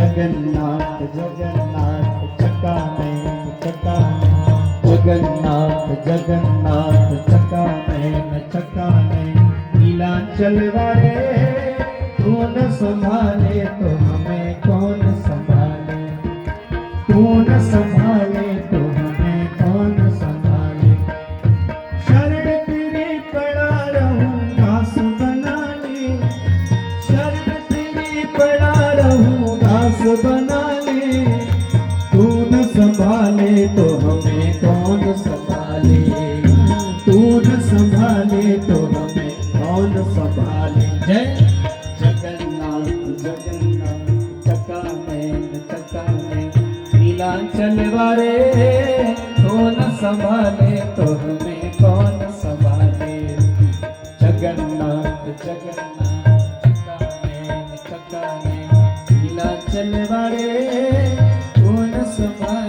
जगन्नाथ जगन्नाथ चकाने चकाने, जगन्नाथ जगन्नाथ चकाने चकाने। नीलांचल वाले तू न संभाले तो हमें कौन संभाले, तू न संभाले तो हमें कौन संभाले। शरण तेरे पड़ा रहूं दास बना ले, शरण तेरे पड़ा रहूं दास बना ले। तू न संभाले तो हमें कौन संभाले, तू न संभाले तो हमें कौन संभाले। जय जगन्नाथ जगन्नाथ चकाने चकाने। नीलांचल वाले तो न संभाले तो हमें कौन संभाले। जगन्नाथ जगन्नाथ चकाने चकाने। नीलांचल वाले तो न संभाले।